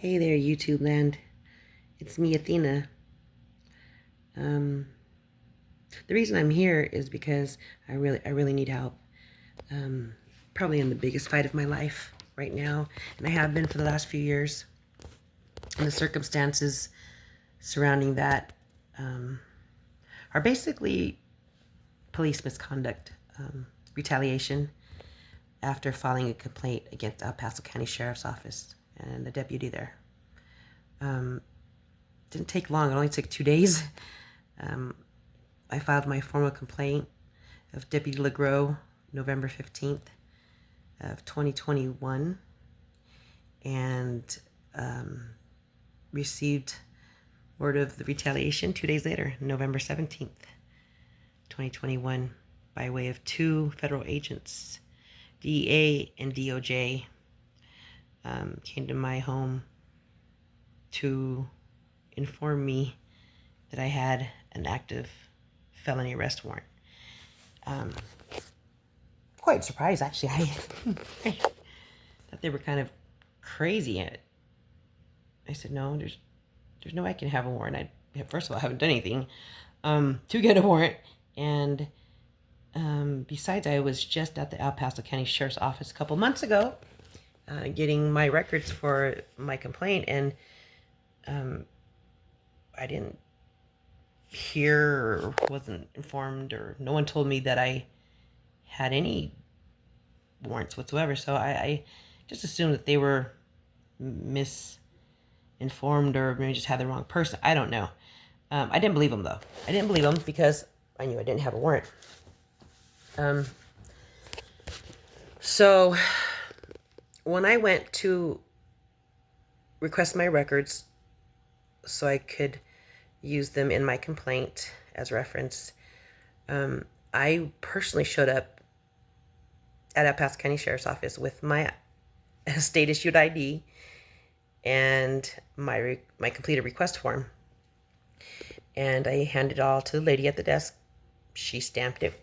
Hey there, YouTube land. It's me, Athena. The reason I'm here is because I really need help. Probably in the biggest fight of my life right now, and I have been for the last few years. And the circumstances surrounding that are basically police misconduct, retaliation after filing a complaint against El Paso County Sheriff's Office and the deputy there. Didn't take long. It only took 2 days. I filed my formal complaint of Deputy LeGros November 15th of 2021 and received word of the retaliation 2 days later, November 17th, 2021, by way of 2 federal agents, DEA and DOJ, came to my home to inform me that I had an active felony arrest warrant. Quite surprised, actually. I thought they were kind of crazy. I said, no, there's no way I can have a warrant. First of all, I haven't done anything to get a warrant. And besides, I was just at the El Paso County Sheriff's Office a couple months ago getting my records for my complaint, and I didn't hear or wasn't informed, or no one told me that I had any warrants whatsoever. So I just assumed that they were misinformed or maybe just had the wrong person. I don't know. I didn't believe them, though. I didn't believe them because I knew I didn't have a warrant. So when I went to request my records so I could use them in my complaint as reference, I personally showed up at El Paso County Sheriff's Office with my state-issued ID and my completed request form. And I handed it all to the lady at the desk. She stamped it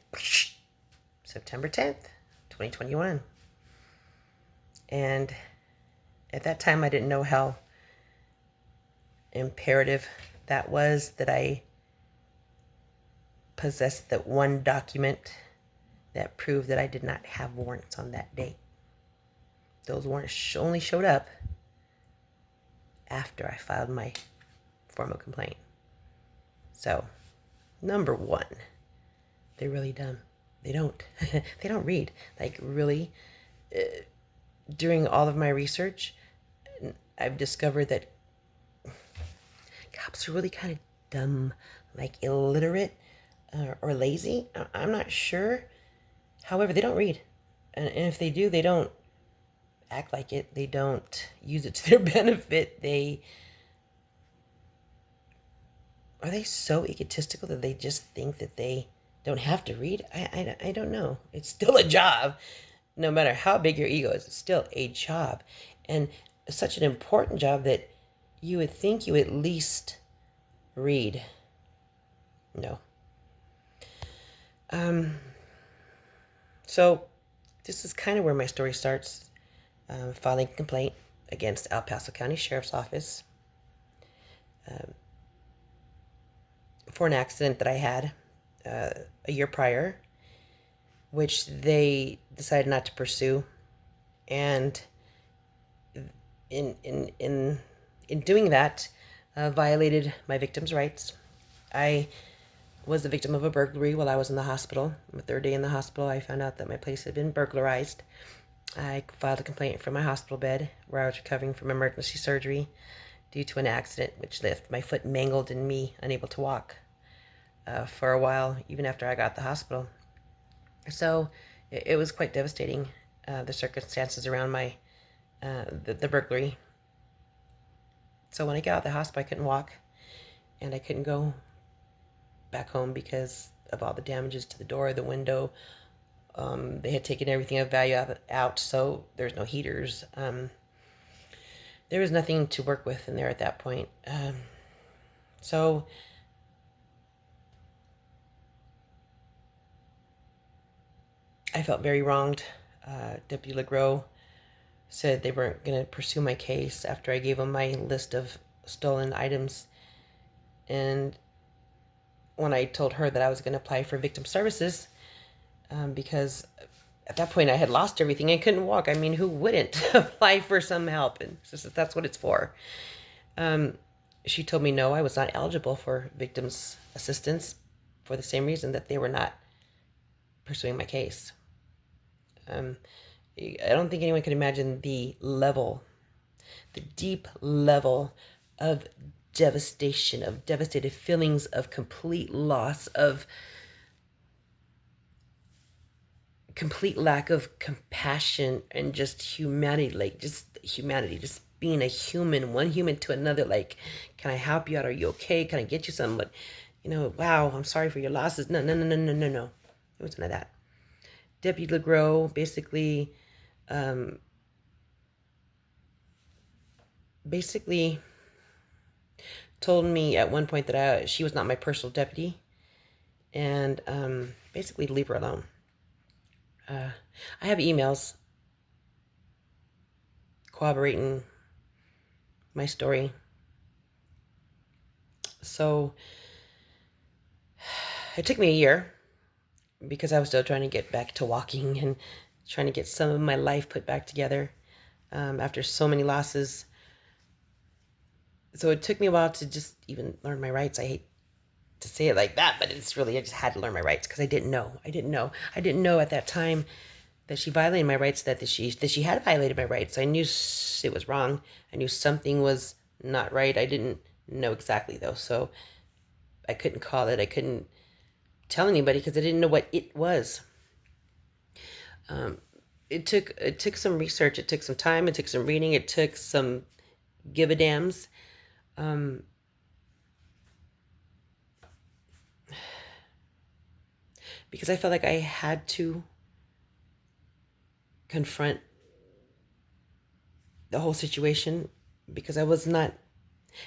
September 10th, 2021. And at that time, I didn't know how imperative that was, that I possessed that one document that proved that I did not have warrants on that date. Those warrants only showed up after I filed my formal complaint. So, number one, they're really dumb. They don't read. Like, really, during all of my research, I've discovered that cops are really kind of dumb, like illiterate or lazy. I'm not sure. However, they don't read. And if they do, they don't act like it. They don't use it to their benefit. Are they so egotistical that they just think that they don't have to read? I don't know. It's still a job. No matter how big your ego is, it's still a job. And it's such an important job that you would think you at least read. No. So this is kind of where my story starts. Filing a complaint against El Paso County Sheriff's Office for an accident that I had a year prior, which they decided not to pursue. And in doing that, violated my victim's rights. I was the victim of a burglary while I was in the hospital. On the 3rd day in the hospital, I found out that my place had been burglarized. I filed a complaint from my hospital bed where I was recovering from emergency surgery due to an accident which left my foot mangled and me unable to walk for a while, even after I got to the hospital. So it was quite devastating, the circumstances around the burglary. So when I got out of the hospital, I couldn't walk, and I couldn't go back home because of all the damages to the door, the window. They had taken everything of value out, so there's no heaters. There was nothing to work with in there at that point. So I felt very wronged. Deputy LeGros said they weren't going to pursue my case after I gave them my list of stolen items. And when I told her that I was going to apply for victim services, because at that point I had lost everything. I couldn't walk. I mean, who wouldn't apply for some help? And so that's what it's for. She told me no, I was not eligible for victims assistance for the same reason that they were not pursuing my case. I don't think anyone can imagine the deep level of devastation, of devastated feelings, of complete loss, of complete lack of compassion and just humanity, just being a human, one human to another. Like, can I help you out? Are you okay? Can I get you something? But, wow, I'm sorry for your losses. No, no, no, no, no, no, no. It was none of that. Deputy LeGros basically told me at one point that she was not my personal deputy, and basically to leave her alone. I have emails corroborating my story. So it took me a year because I was still trying to get back to walking and trying to get some of my life put back together after so many losses. So it took me a while to just even learn my rights. I hate to say it like that, but it's really, I just had to learn my rights because I didn't know. I didn't know at that time that she violated my rights, that she had violated my rights. I knew it was wrong. I knew something was not right. I didn't know exactly though, so I couldn't call it. I couldn't tell anybody because I didn't know what it was. It took some research. It took some time. It took some reading. It took some give a dams. Because I felt like I had to confront the whole situation because I was not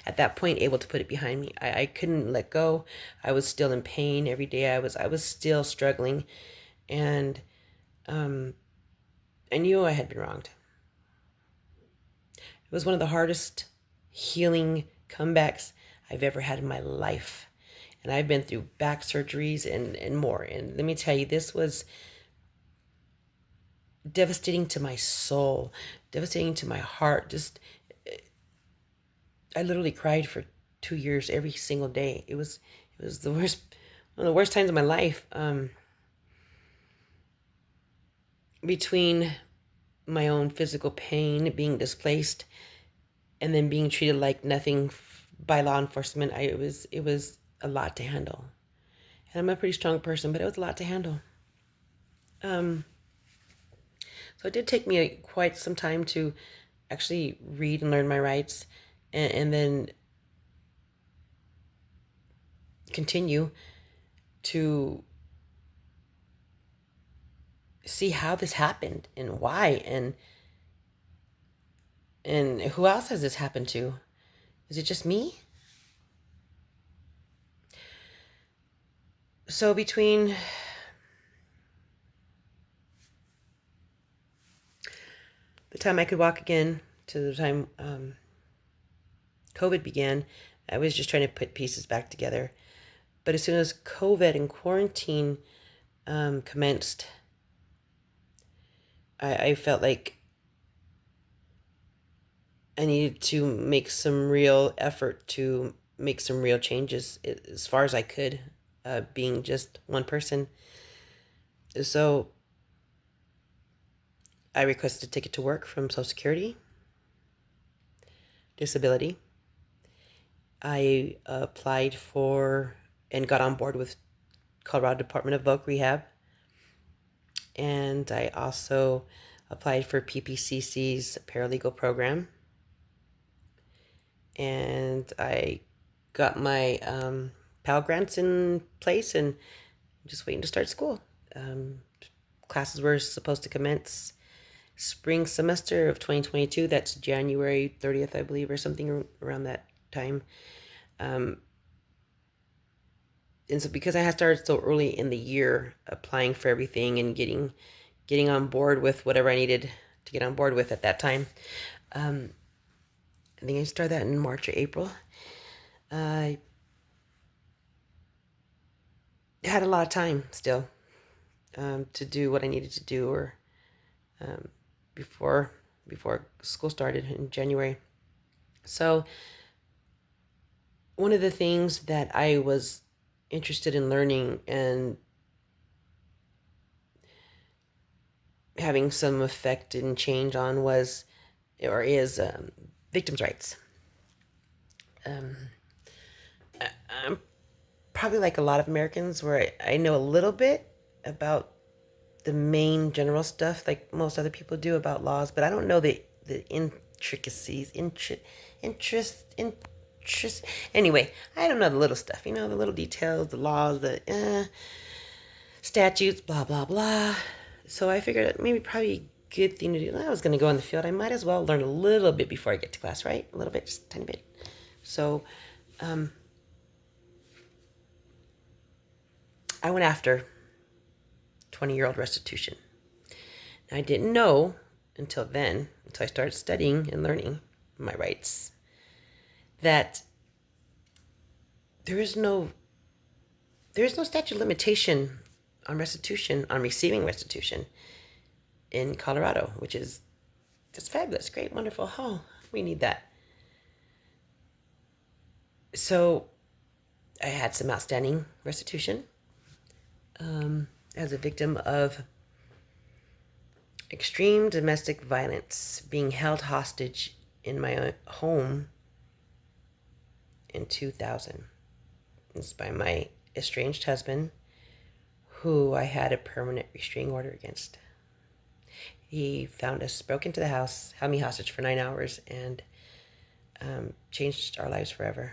at that point able to put it behind me. I couldn't let go. I was still in pain every day. I was still struggling, and I knew I had been wronged. It was one of the hardest healing comebacks I've ever had in my life. And I've been through back surgeries and more. And let me tell you, this was devastating to my soul, devastating to my heart. Just, I literally cried for 2 years every single day. It was the worst, one of the worst times of my life. Between my own physical pain, being displaced, and then being treated like nothing by law enforcement, it was a lot to handle. And I'm a pretty strong person, but it was a lot to handle. So it did take me quite some time to actually read and learn my rights, and then continue to see how this happened and why, and who else has this happened to? Is it just me? So between the time I could walk again to the time COVID began, I was just trying to put pieces back together. But as soon as COVID and quarantine commenced, I felt like I needed to make some real effort to make some real changes as far as I could, being just one person. So I requested a ticket to work from Social Security, disability. I applied for and got on board with Colorado Department of Voc Rehab. And I also applied for PPCC's paralegal program. And I got my Pell Grants in place and I'm just waiting to start school. Classes were supposed to commence spring semester of 2022. That's January 30th, I believe, or something around that time. And so because I had started so early in the year applying for everything and getting on board with whatever I needed to get on board with at that time. I think I started that in March or April. I had a lot of time still to do what I needed to do, or before school started in January. So one of the things that I was interested in learning and having some effect and change on was, or is, victims' rights. I'm probably like a lot of Americans where I know a little bit about the main general stuff, like most other people do, about laws, but I don't know the intricacies, interest. Anyway, I don't know the little stuff, the little details, the laws, the statutes, blah blah blah. So I figured it maybe probably a good thing to do. I was going to go in the field. I might as well learn a little bit before I get to class, right? A little bit, just a tiny bit. So I went after 20-year-old restitution. Now, I didn't know until I started studying and learning my rights, that there is no statute of limitation on restitution, on receiving restitution in Colorado, which is just fabulous, great, wonderful. Oh, we need that. So I had some outstanding restitution as a victim of extreme domestic violence, being held hostage in my home in 2000. It's by my estranged husband, who I had a permanent restraining order against. He found us, broke into the house, held me hostage for 9 hours, and changed our lives forever.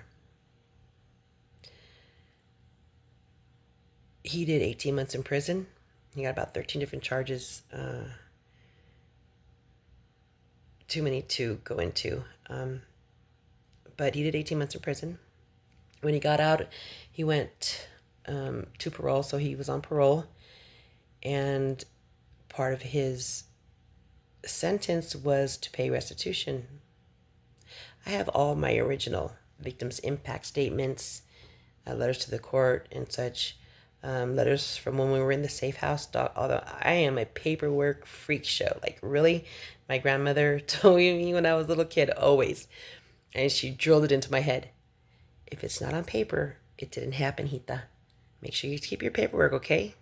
He did 18 months in prison. He got about 13 different charges. Too many to go into. But he did 18 months in prison. When he got out, he went to parole, so he was on parole. And part of his sentence was to pay restitution. I have all my original victims' impact statements, letters to the court and such. Letters from when we were in the safe house. Although I am a paperwork freak show. Like, really? My grandmother told me when I was a little kid, always. And she drilled it into my head. If it's not on paper, it didn't happen, Hita. Make sure you keep your paperwork, okay?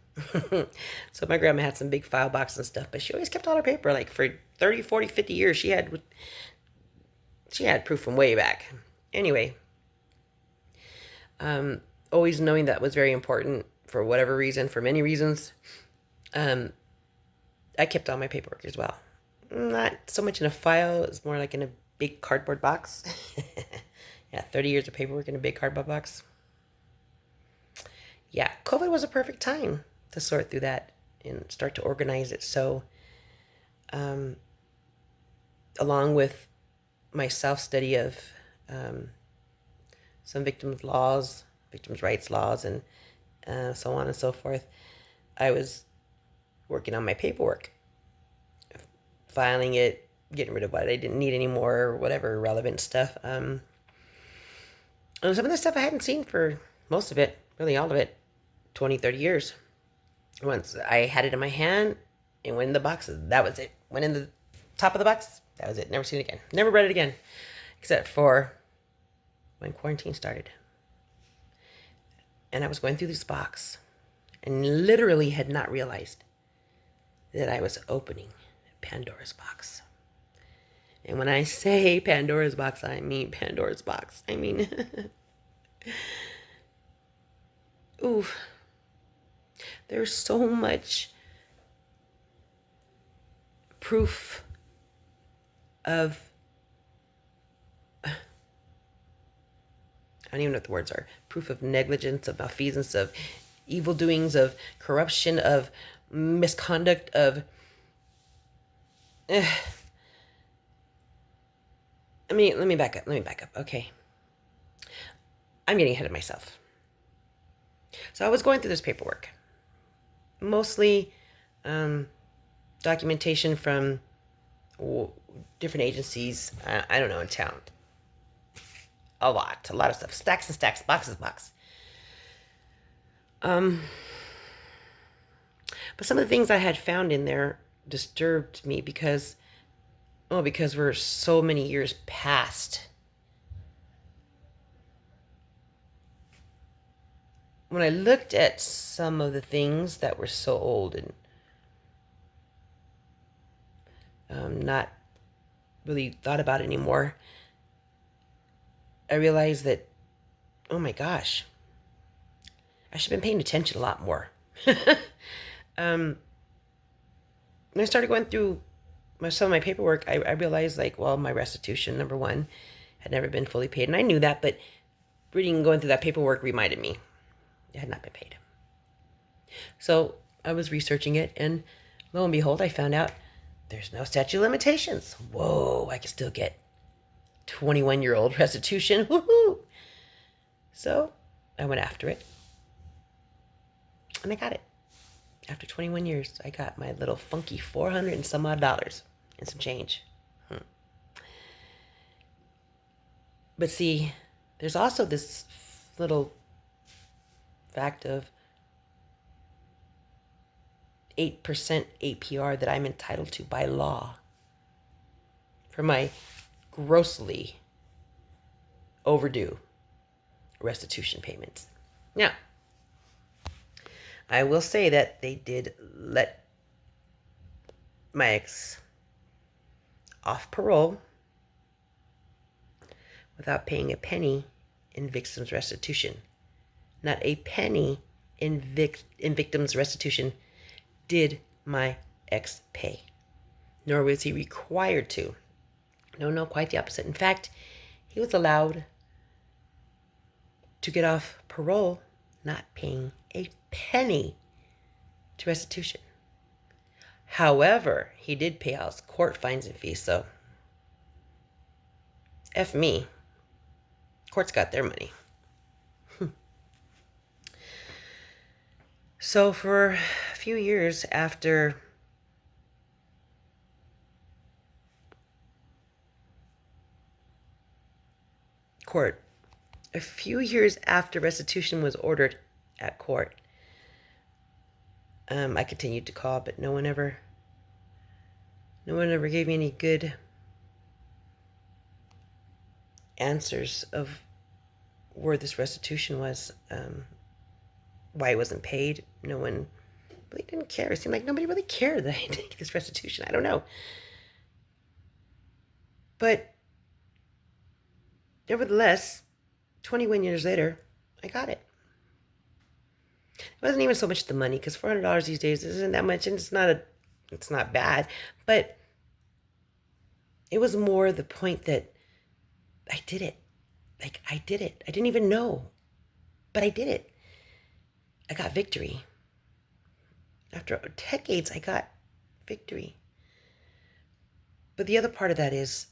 So my grandma had some big file boxes and stuff, but she always kept all her paper. Like, for 30, 40, 50 years, she had proof from way back. Anyway, always knowing that was very important for whatever reason, for many reasons. I kept all my paperwork as well. Not so much in a file, it's more like in a big cardboard box. Yeah, 30 years of paperwork in a big cardboard box. Yeah, COVID was a perfect time to sort through that and start to organize it. So, along with my self-study of some victims' rights laws, and so on and so forth, I was working on my paperwork, filing it, getting rid of what I didn't need anymore, or whatever relevant stuff. And some of the stuff I hadn't seen for most of it, really all of it, 20, 30 years. Once I had it in my hand, it went in the box, that was it. Went in the top of the box, that was it. Never seen it again. Never read it again. Except for when quarantine started. And I was going through this box and literally had not realized that I was opening Pandora's box. And when I say Pandora's box, I mean Pandora's box. I mean, ooh, there's so much proof of, I don't even know what the words are, proof of negligence, of malfeasance, of evil doings, of corruption, of misconduct, of, let me back up. Okay. I'm getting ahead of myself. So I was going through this paperwork. Mostly documentation from different agencies. I don't know, in town. A lot of stuff. Stacks and stacks, boxes, box. But some of the things I had found in there disturbed me because we're so many years past. When I looked at some of the things that were so old and not really thought about anymore, I realized that, oh my gosh, I should have been paying attention a lot more. When I started going through some of my paperwork, I realized, like, well, my restitution, number one, had never been fully paid. And I knew that, but going through that paperwork reminded me it had not been paid. So I was researching it, and lo and behold, I found out there's no statute of limitations. Whoa, I can still get 21-year-old restitution. Woohoo! So I went after it, and I got it. After 21 years, I got my little funky $400 and some odd and some change. But see, there's also this little fact of 8% APR that I'm entitled to by law for my grossly overdue restitution payments. Now, I will say that they did let my ex off parole without paying a penny in victim's restitution. Not a penny in victim's restitution did my ex pay, nor was he required to. No, quite the opposite. In fact, he was allowed to get off parole not paying a penny to restitution. However, he did pay out court fines and fees, so F me. Court's got their money. So for a few years after court, a few years after restitution was ordered at court, I continued to call, but no one ever gave me any good answers of where this restitution was, why it wasn't paid. No one really didn't care. It seemed like nobody really cared that I didn't get this restitution. I don't know. But nevertheless, 21 years later, I got it. It wasn't even so much the money, because $400 these days isn't that much, and it's not bad. But it was more the point that I did it. Like, I did it. I didn't even know, but I did it. I got victory. After decades, I got victory. But the other part of that is,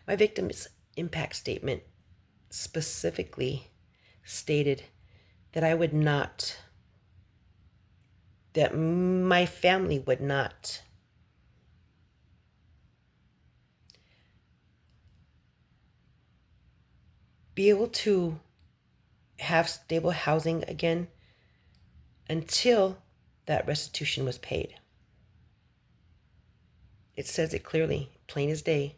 my victim's impact statement specifically stated that that my family would not be able to have stable housing again until that restitution was paid. It says it clearly, plain as day,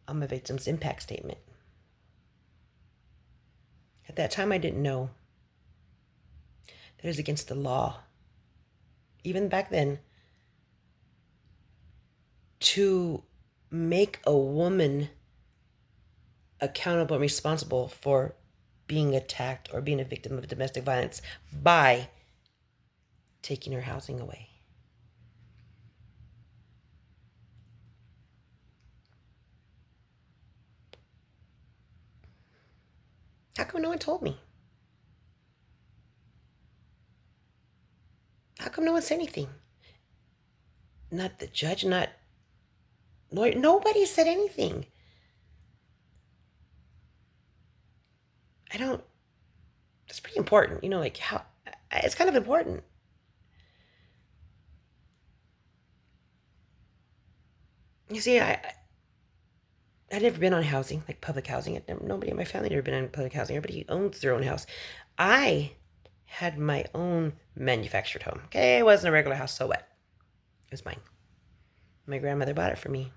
on my victim's impact statement. At that time, I didn't know that it was against the law, even back then, to make a woman accountable and responsible for being attacked or being a victim of domestic violence by taking her housing away. How come no one told me? How come no one said anything? Not the judge, not lawyer. Nobody said anything. It's pretty important, like, how it's kind of important. You see, I'd never been on housing, like public housing. Nobody in my family had ever been on public housing. Everybody owns their own house. I had my own manufactured home. Okay, it wasn't a regular house, so what? It was mine. My grandmother bought it for me.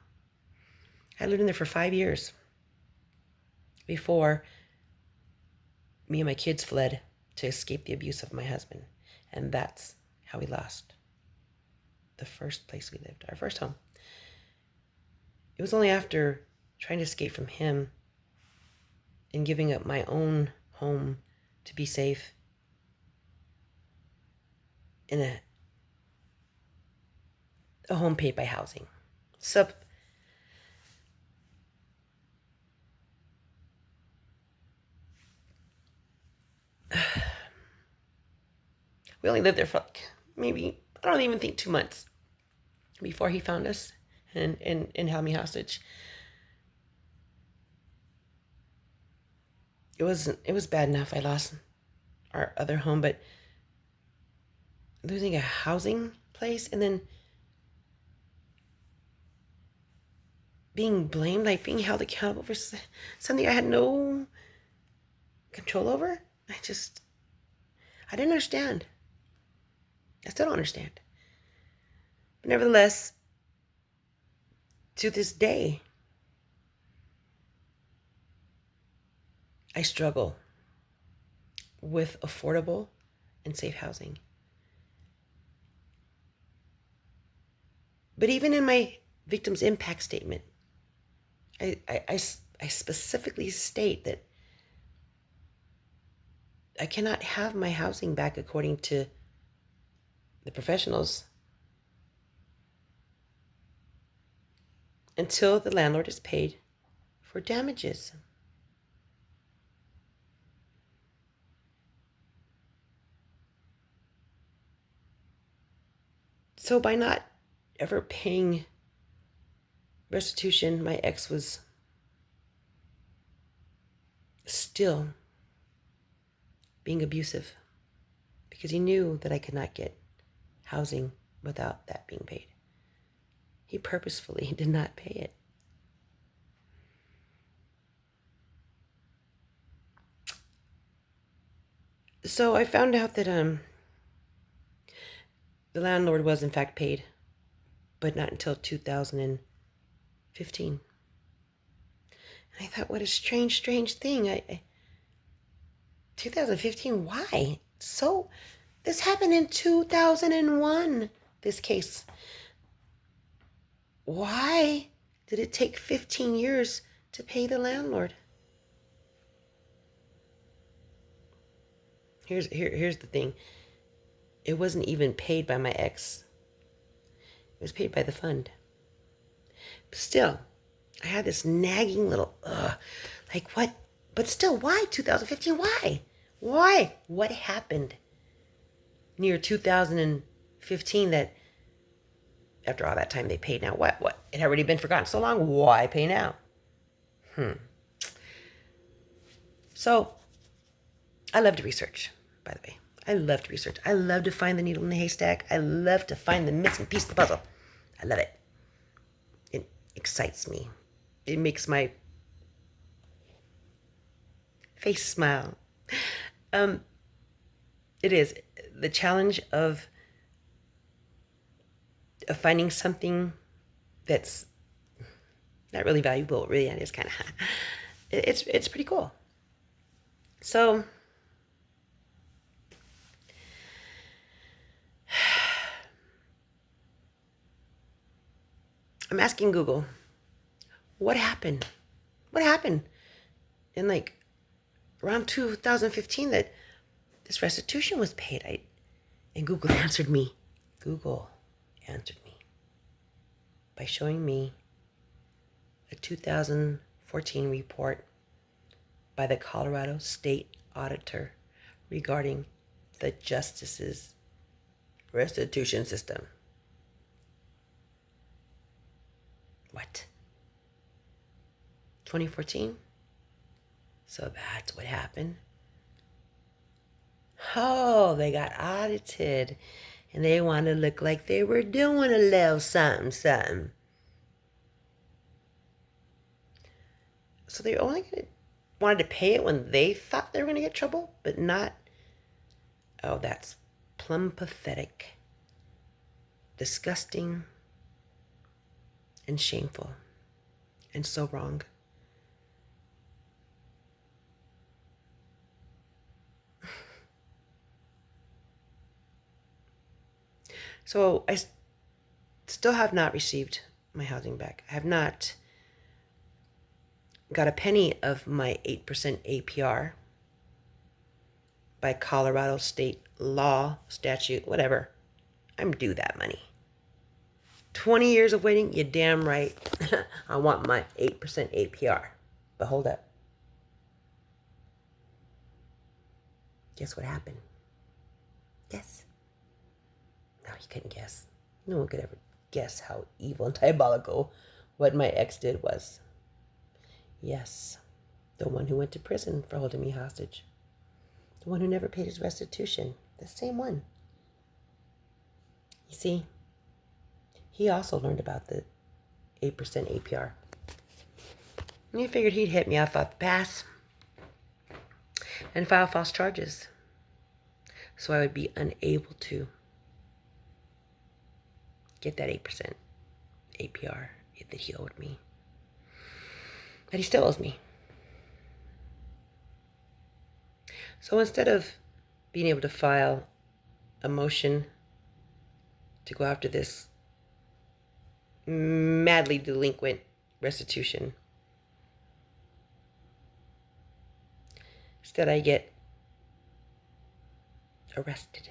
I lived in there for 5 years before me and my kids fled to escape the abuse of my husband. And that's how we lost the first place we lived, our first home. It was only after trying to escape from him and giving up my own home to be safe in a home paid by housing. We only lived there for like maybe, I don't even think 2 months before he found us and held me hostage. It was bad enough I lost our other home, but losing a housing place and then being blamed, like being held accountable for something I had no control over, I didn't understand. I still don't understand. But nevertheless, to this day, I struggle with affordable and safe housing. But even in my victim's impact statement, I specifically state that I cannot have my housing back according to the professionals until the landlord is paid for damages. So by not ever paying restitution, my ex was still being abusive because he knew that I could not get housing without that being paid. He purposefully did not pay it. So I found out that the landlord was in fact paid, but not until 2015. And I thought, what a strange thing. 2015, why? So this happened in 2001, this case. Why did it take 15 years to pay the landlord? Here's the thing. It wasn't even paid by my ex. It was paid by the fund. But still, I had this nagging little, like what? But still, why 2015? Why? Why? What happened near 2015 that after all that time they paid now? What? It had already been forgotten so long. Why pay now? So, I love to research, by the way. I love to research. I love to find the needle in the haystack. I love to find the missing piece of the puzzle. I love it. It excites me. It makes my face smile. It is the challenge of finding something that's not really valuable. Really, it is kind of. It's pretty cool. So I'm asking Google, what happened? What happened in like around 2015 that this restitution was paid? And Google answered me. Google answered me by showing me a 2014 report by the Colorado State Auditor regarding the justice's restitution system. What? 2014? So that's what happened? Oh, they got audited. And they wanted to look like they were doing a little something, something. So they only wanted to pay it when they thought they were going to get trouble, but not. Oh, that's plumb pathetic, disgusting, and shameful, and so wrong. So I still have not received my housing back. I have not got a penny of my 8% APR by Colorado state law, statute, whatever. I'm due that money. 20 years of waiting, you're damn right. I want my 8% APR. But hold up. Guess what happened? Guess. No, you couldn't guess. No one could ever guess how evil and diabolical what my ex did was. Yes, the one who went to prison for holding me hostage. The one who never paid his restitution. The same one. You see, he also learned about the 8% APR. And he figured he'd hit me off the pass and file false charges, so I would be unable to get that 8% APR that he owed me. But he still owes me. So instead of being able to file a motion to go after this madly delinquent restitution, instead I get arrested.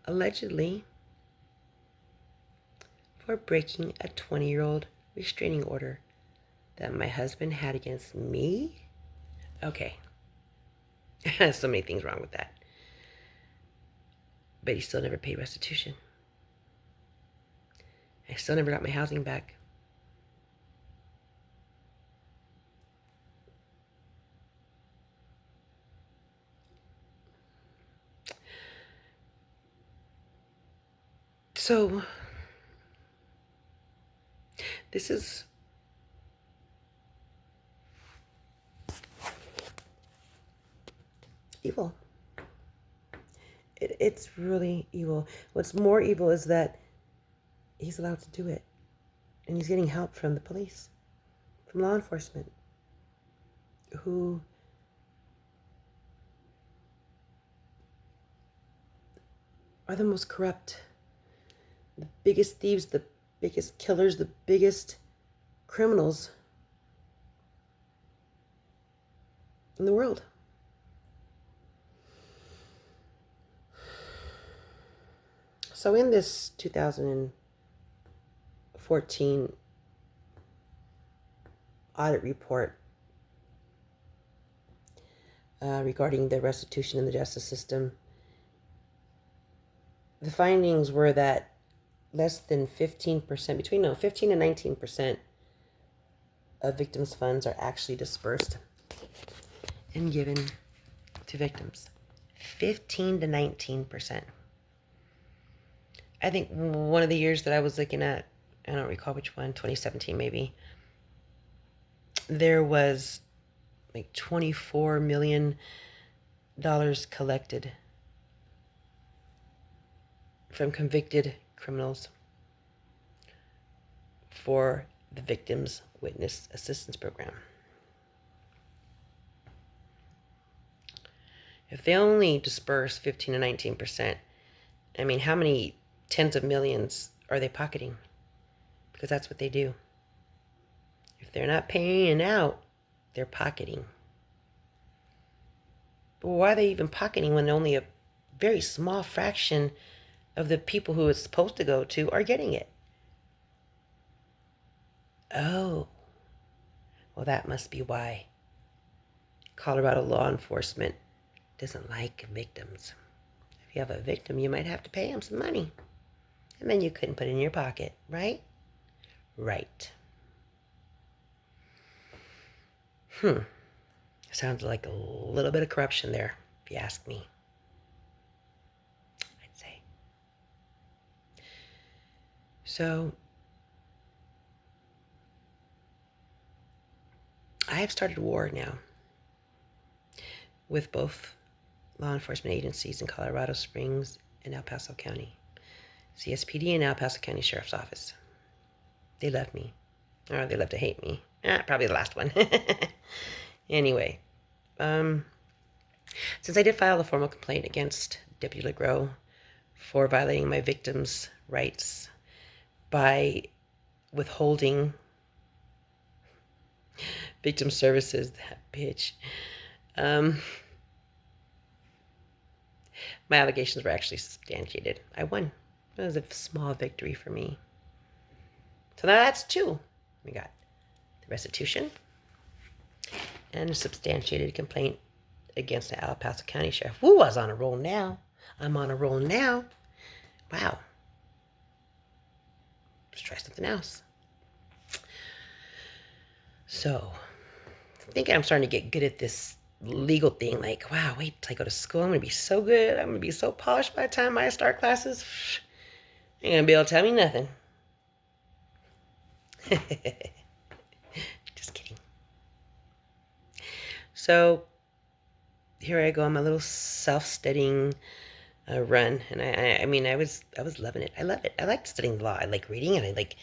Allegedly for breaking a 20-year-old restraining order that my husband had against me. Okay. So many things wrong with that. But he still never paid restitution. I still never got my housing back. So, this is evil. It's really evil. What's more evil is that he's allowed to do it. And he's getting help from the police, from law enforcement, who are the most corrupt, the biggest thieves, the biggest killers, the biggest criminals in the world. So in this 2014 audit report regarding the restitution in the justice system, the findings were that less than 15%, 15 and 19% of victims' funds are actually dispersed and given to victims. 15 to 19%. I think one of the years that I was looking at, I don't recall which one, 2017 maybe, there was like $24 million collected from convicted criminals for the Victims Witness Assistance Program. If they only disperse 15 to 19%, I mean, how many tens of millions are they pocketing? Because that's what they do. If they're not paying out, they're pocketing. But why are they even pocketing when only a very small fraction of the people who it's supposed to go to are getting it? Oh, well, that must be why Colorado law enforcement doesn't like victims. If you have a victim, you might have to pay them some money. And then you couldn't put it in your pocket, right? Right. Sounds like a little bit of corruption there, if you ask me, I'd say. So I have started war now with both law enforcement agencies in Colorado Springs and El Paso County. CSPD and El Paso County Sheriff's Office. They love me. Or they love to hate me. Probably the last one. Anyway, since I did file a formal complaint against Deputy LeGros for violating my victims' rights by withholding victim services, that bitch, my allegations were actually substantiated. I won. It was a small victory for me. So now that's two. We got the restitution and a substantiated complaint against the El Paso County Sheriff. Woo, I was on a roll now. I'm on a roll now. Wow. Let's try something else. So, I'm thinking I'm starting to get good at this legal thing. Like, wow, wait till I go to school. I'm going to be so good. I'm going to be so polished by the time I start classes. Ain't going to be able to tell me nothing. Just kidding. So, here I go on my little self-studying run, and I mean, I was loving it. I love it. I like studying law. I like reading it.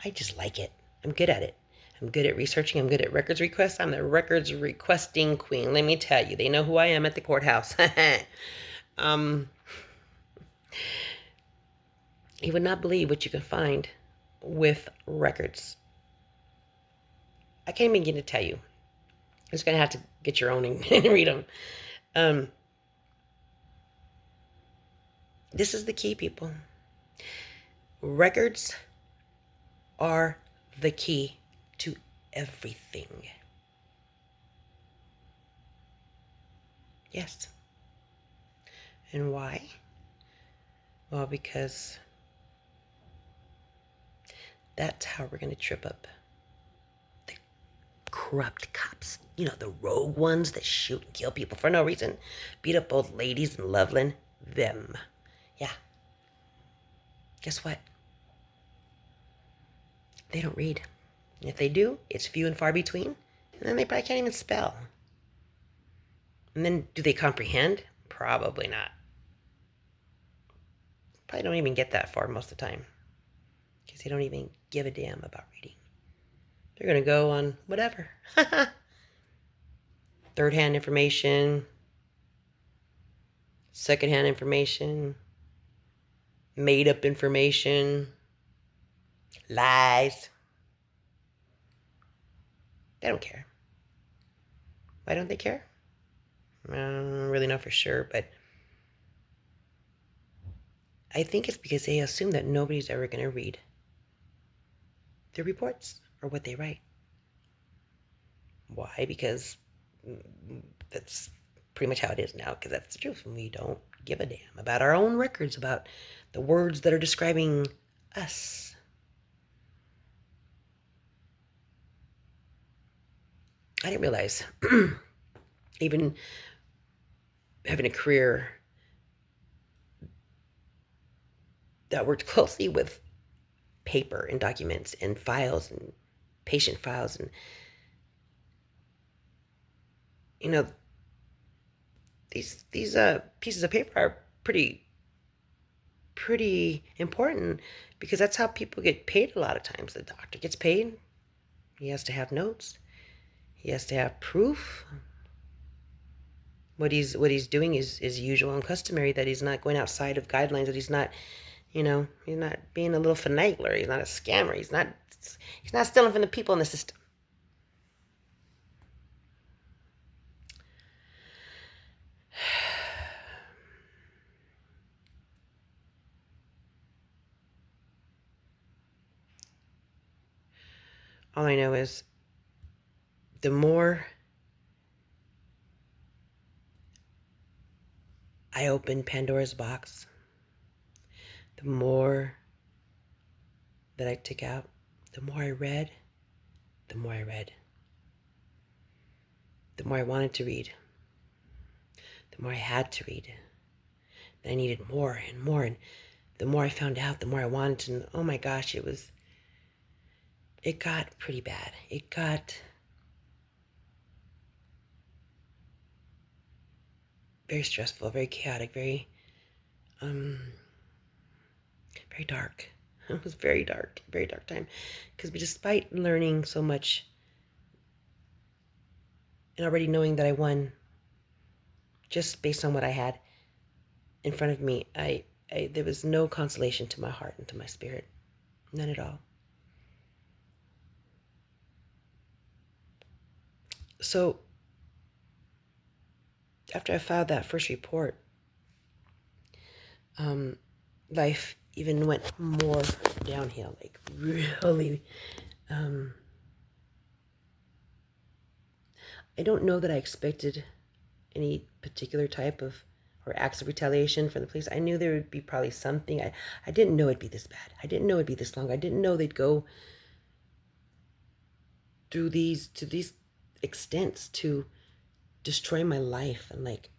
I just like it. I'm good at it. I'm good at researching. I'm good at records requests. I'm the records requesting queen. Let me tell you, they know who I am at the courthouse. You would not believe what you can find with records. I can't even begin to tell you. I'm just gonna have to get your own and read them. This is the key, people. Records are the key to everything. Yes. And why? Well, because that's how we're going to trip up the corrupt cops. You know, the rogue ones that shoot and kill people for no reason. Beat up old ladies in Loveland. Them. Yeah. Guess what? They don't read. And if they do, it's few and far between. And then they probably can't even spell. And then do they comprehend? Probably not. Probably don't even get that far most of the time. Because they don't even give a damn about reading. They're going to go on whatever. Third-hand information. Second-hand information. Made-up information. Lies. They don't care. Why don't they care? I don't really know for sure, but I think it's because they assume that nobody's ever going to read their reports or what they write. Why? Because that's pretty much how it is now, because that's the truth. We don't give a damn about our own records, about the words that are describing us. I didn't realize, even having a career that worked closely with paper and documents and files and patient files, and you know, these pieces of paper are pretty important, because that's how people get paid a lot of times. The doctor gets paid. He has to have notes. He has to have proof. What he's doing is usual and customary, that he's not going outside of guidelines, that he's not, he's not being a little finagler. He's not a scammer. He's not stealing from the people in the system. All I know is the more I opened Pandora's box, the more that I took out, the more I read, the more I wanted to read, the more I had to read. And I needed more and more. And the more I found out, the more I wanted to. Oh my gosh, it got pretty bad. It got very stressful, very chaotic, very dark. It was very dark time. Because despite learning so much and already knowing that I won just based on what I had in front of me, there was no consolation to my heart and to my spirit. None at all. So after I filed that first report, life even went more downhill, like really. I don't know that I expected any particular type of or acts of retaliation from the police. I knew there would be probably something. I didn't know it'd be this bad. I didn't know it'd be this long. I didn't know they'd go through to these extents to destroy my life. And like,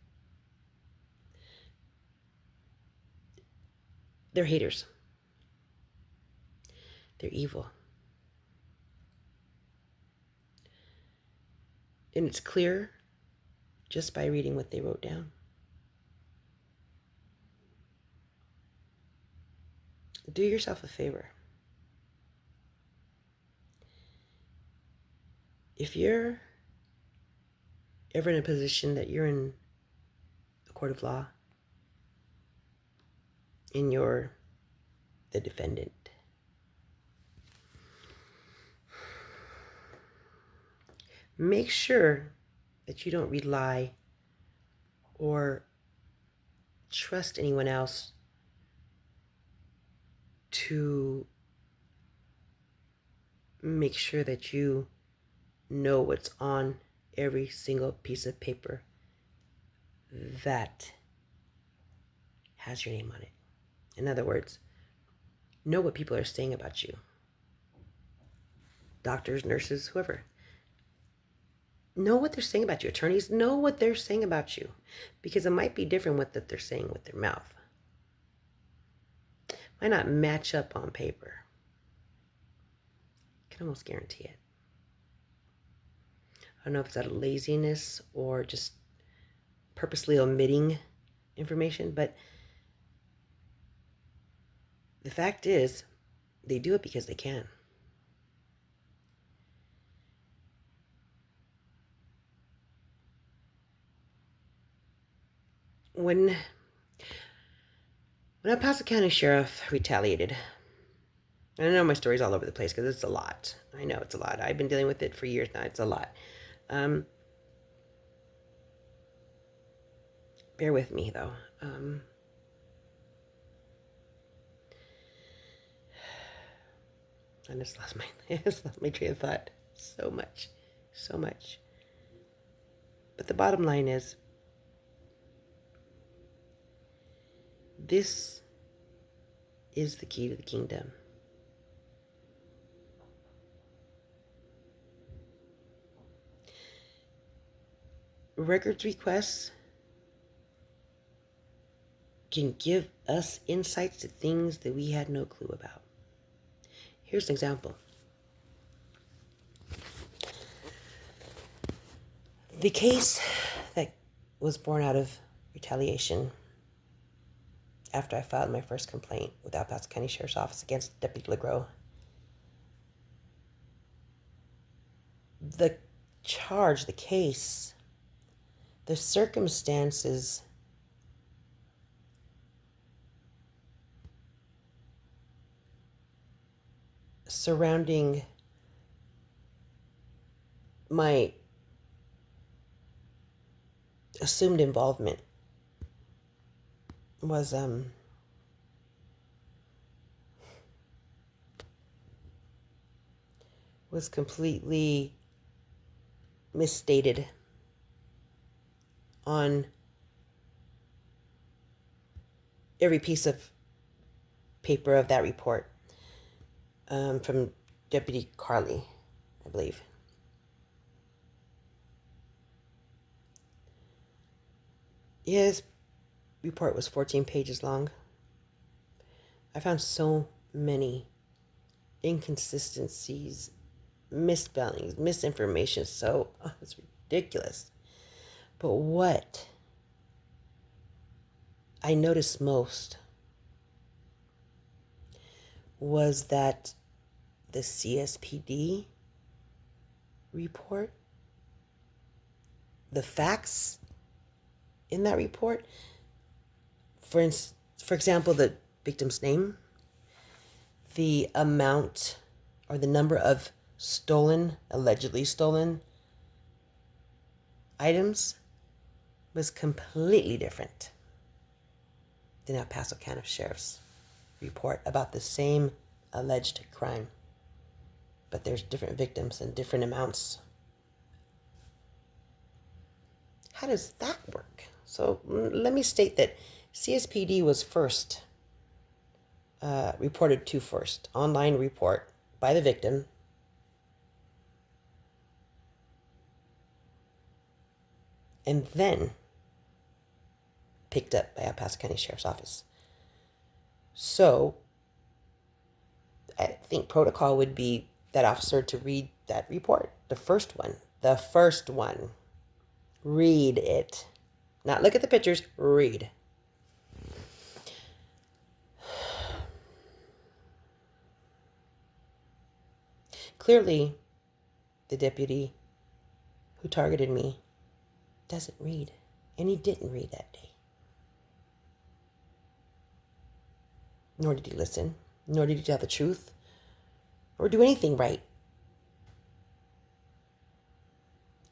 they're haters. They're evil. And it's clear just by reading what they wrote down. Do yourself a favor. If you're ever in a position that you're in a court of law and you're the defendant, make sure that you don't rely or trust anyone else to make sure that you know what's on every single piece of paper that has your name on it. In other words, know what people are saying about you. Doctors, nurses, whoever. Know what they're saying about you. Attorneys, know what they're saying about you. Because it might be different what that they're saying with their mouth. Might not match up on paper. I can almost guarantee it. I don't know if it's out of laziness or just purposely omitting information, but the fact is, they do it because they can. When El Paso County Sheriff retaliated, and I know my story's all over the place because it's a lot. I know it's a lot. I've been dealing with it for years now. It's a lot. Bear with me, though. I just lost my train of thought so much. But the bottom line is, this is the key to the kingdom. Records requests can give us insights to things that we had no clue about. Here's an example. The case that was born out of retaliation after I filed my first complaint with El Paso County Sheriff's Office against Deputy LeGros. The charge, the case, the circumstances surrounding my assumed involvement was completely misstated on every piece of paper of that report, from Deputy Carley, I believe. His report was 14 pages long. I found so many inconsistencies, misspellings, misinformation. So it's ridiculous. But what I noticed most was that the CSPD report, the facts in that report, for example, the victim's name, the amount or the number of allegedly stolen items was completely different than El Paso County Sheriff's report about the same alleged crime. But there's different victims and different amounts. How does that work? So let me state that CSPD was reported to first, online report by the victim. And then picked up by El Paso County Sheriff's Office. So I think protocol would be that officer to read that report, the first one. Read it. Not look at the pictures, read. Clearly, the deputy who targeted me doesn't read, and he didn't read that day. Nor did he listen, nor did he tell the truth, or do anything right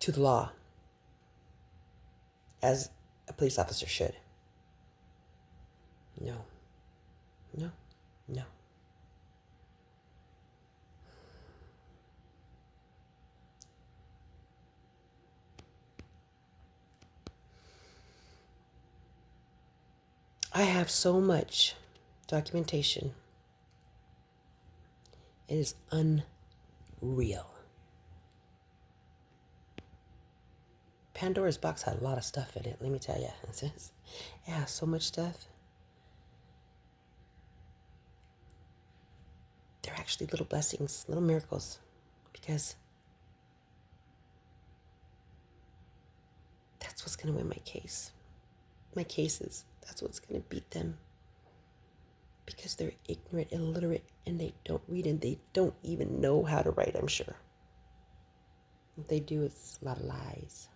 to the law, as a police officer should. No. I have so much documentation. It is unreal. Pandora's box had a lot of stuff in it, let me tell you. Yeah, so much stuff. They're actually little blessings, little miracles, because that's what's going to win my case. My cases, that's what's going to beat them. Because they're ignorant, illiterate, and they don't read, and they don't even know how to write, I'm sure. If they do, it's a lot of lies.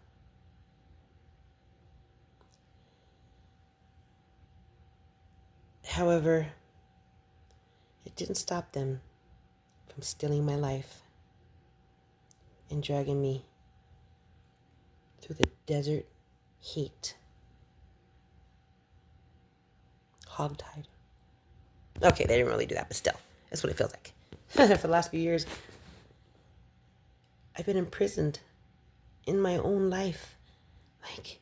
However, it didn't stop them from stealing my life and dragging me through the desert heat. Hogtied. Okay, they didn't really do that, but still, that's what it feels like. For the last few years, I've been imprisoned in my own life, like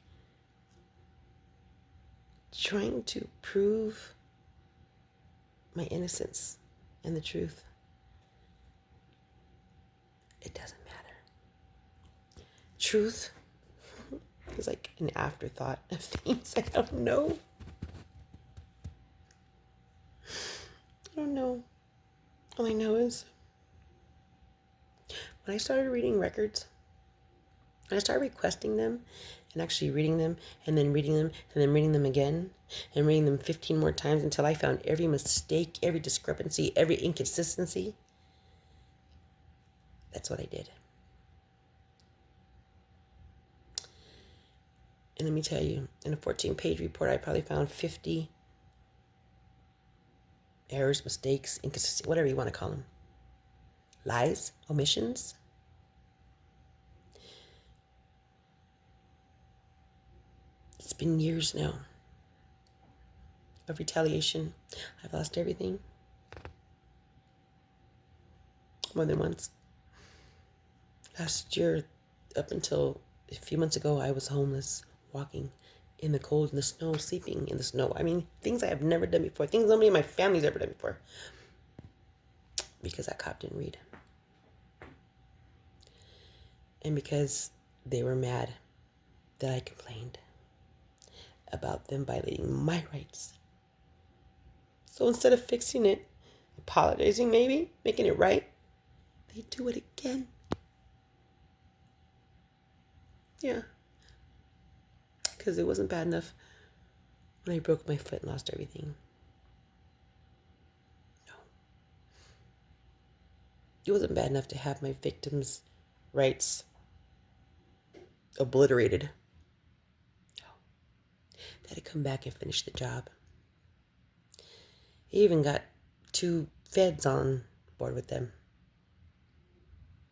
trying to prove my innocence and the truth. It doesn't matter. Truth is like an afterthought of things I don't know. I don't know. All I know is when I started reading records, when I started requesting them and actually reading them and then reading them and then reading them again and reading them 15 more times until I found every mistake, every discrepancy, every inconsistency, that's what I did. And let me tell you, in a 14-page report, I probably found 50 errors, mistakes, inconsistencies, whatever you want to call them. Lies, omissions. It's been years now of retaliation. I've lost everything. More than once. Last year, up until a few months ago, I was homeless, walking in the cold, in the snow, sleeping in the snow. I mean, things I have never done before. Things nobody in my family's ever done before. Because that cop didn't read. And because they were mad that I complained. about them violating my rights. So instead of fixing it, apologizing maybe, making it right, they do it again. Yeah. Because it wasn't bad enough when I broke my foot and lost everything. No. It wasn't bad enough to have my victims' rights obliterated. No. They had to come back and finish the job. They even got 2 feds on board with them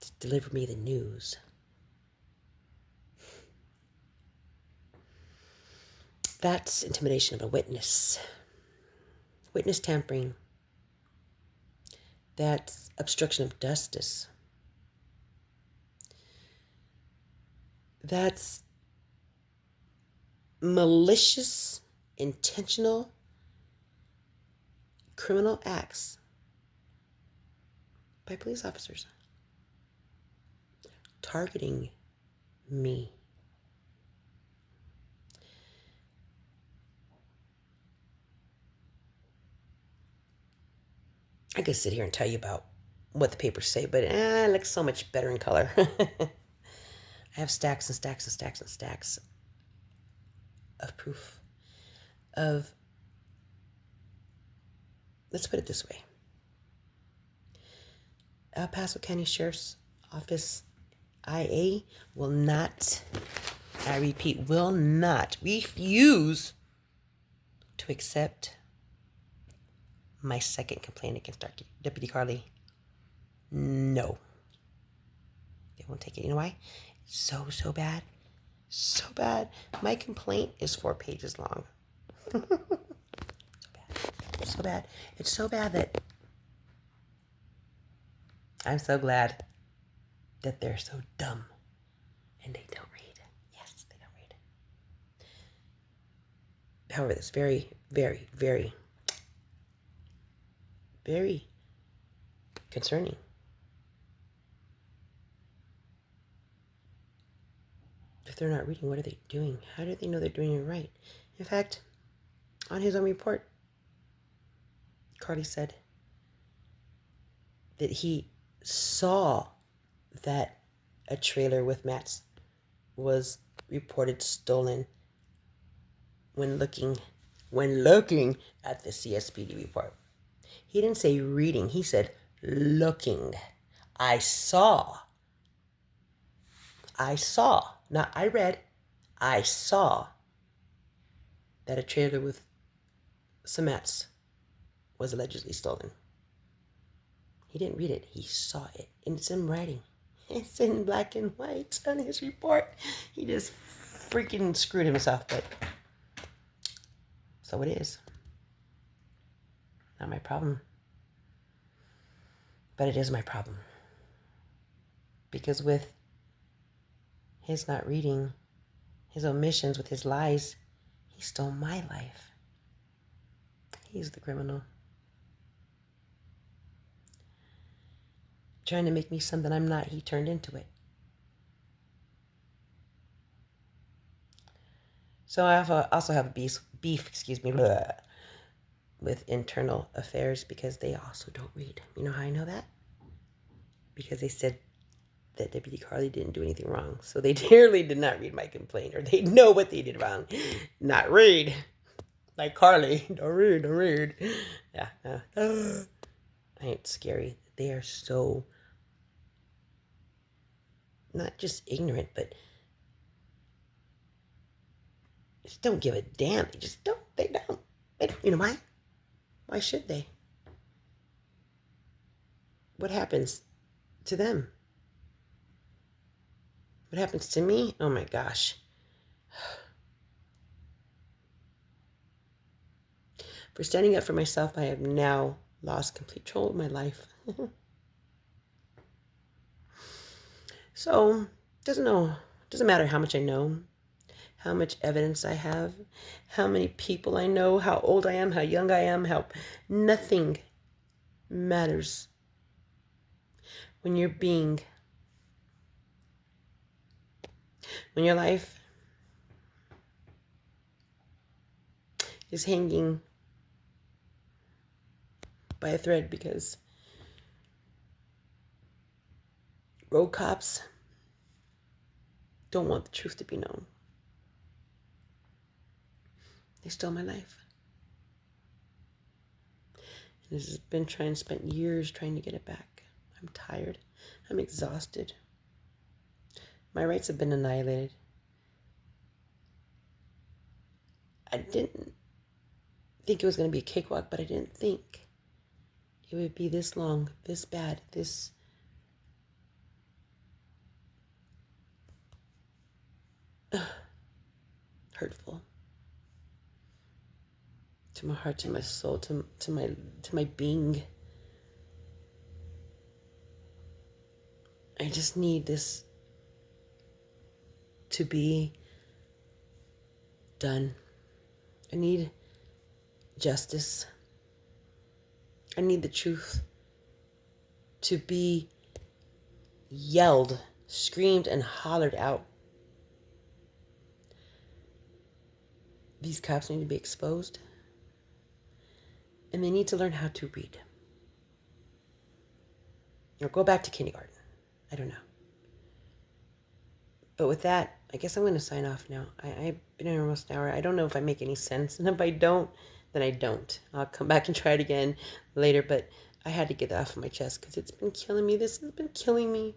to deliver me the news. That's intimidation of a witness. Witness tampering. That's obstruction of justice. That's malicious, intentional, criminal acts by police officers targeting me. I could sit here and tell you about what the papers say, but it looks so much better in color. I have stacks and stacks and stacks and stacks of proof of, let's put it this way. El Paso County Sheriff's Office IA will not, I repeat, will not refuse to accept my second complaint against Deputy Carly. No. They won't take it. You know why? It's so bad. So bad. My complaint is 4 pages long. So bad. So bad. It's so bad that I'm so glad that they're so dumb and they don't read. Yes, they don't read. However, it's very, very, very, very concerning. If they're not reading, what are they doing? How do they know they're doing it right? In fact, on his own report, Carly said that he saw that a trailer with mats was reported stolen when looking at the CSPD report. He didn't say reading, he said looking. I saw, not I read, I saw that a trailer with some mats was allegedly stolen. He didn't read it, he saw it. And it's in writing. It's in black and white on his report. He just freaking screwed himself, but so it is. Not my problem. But it is my problem. Because with his not reading, his omissions, with his lies, he stole my life. He's the criminal. Trying to make me something I'm not, he turned into it. So I also have beef, with internal affairs because they also don't read. You know how I know that? Because they said that Deputy Carly didn't do anything wrong. So they clearly did not read my complaint, or they know what they did wrong. Not read. Like Carly. Don't read. Yeah. I ain't scary. They are so not just ignorant, but just don't give a damn. They just don't. They don't. You know why? Why should they? What happens to them? What happens to me? Oh my gosh. For standing up for myself, I have now lost complete control of my life. So, doesn't matter how much I know, how much evidence I have, how many people I know, how old I am, how young I am, nothing matters when your life is hanging by a thread because road cops don't want the truth to be known. They stole my life. And this has been spent years trying to get it back. I'm tired. I'm exhausted. My rights have been annihilated. I didn't think it was going to be a cakewalk, but I didn't think it would be this long, this bad, this hurtful to my heart, to my soul, to my being. I just need this to be done. I need justice. I need the truth to be yelled, screamed, and hollered out. These cops need to be exposed, and they need to learn how to read. Or go back to kindergarten. I don't know. But with that, I guess I'm going to sign off now. I've been here almost an hour. I don't know if I make any sense. And if I don't, then I don't. I'll come back and try it again later. But I had to get that off my chest because it's been killing me. This has been killing me.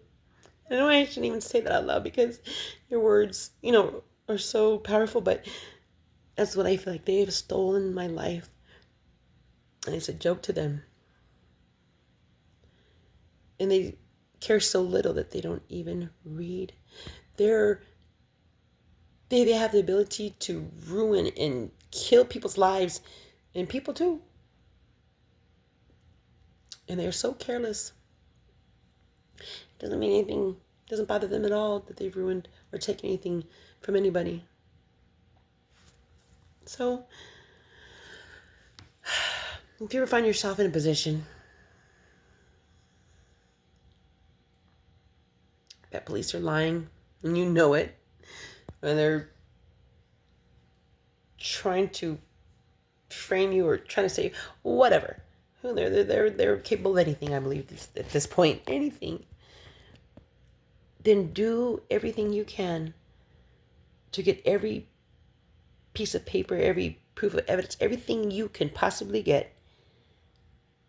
I know I shouldn't even say that out loud because your words, are so powerful. But that's what I feel like. They have stolen my life. And it's a joke to them. And they care so little that they don't even read. They have the ability to ruin and kill people's lives, and people too. And they're so careless. It doesn't mean anything, it doesn't bother them at all that they've ruined or taken anything from anybody. So, if you ever find yourself in a position that police are lying, and you know it, and they're trying to frame you or trying to say whatever, they're capable of anything, I believe, at this point, anything, then do everything you can to get every piece of paper, every proof of evidence, everything you can possibly get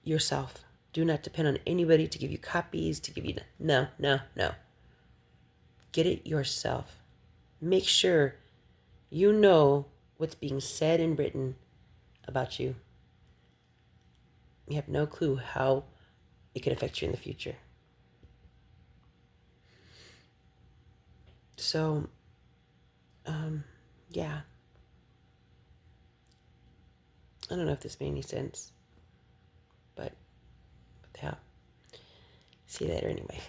yourself. Do not depend on anybody to give you copies, to give you, no. Get it yourself. Make sure you know what's being said and written about you. You have no clue how it can affect you in the future. So, yeah. I don't know if this made any sense, but yeah. See you later anyway.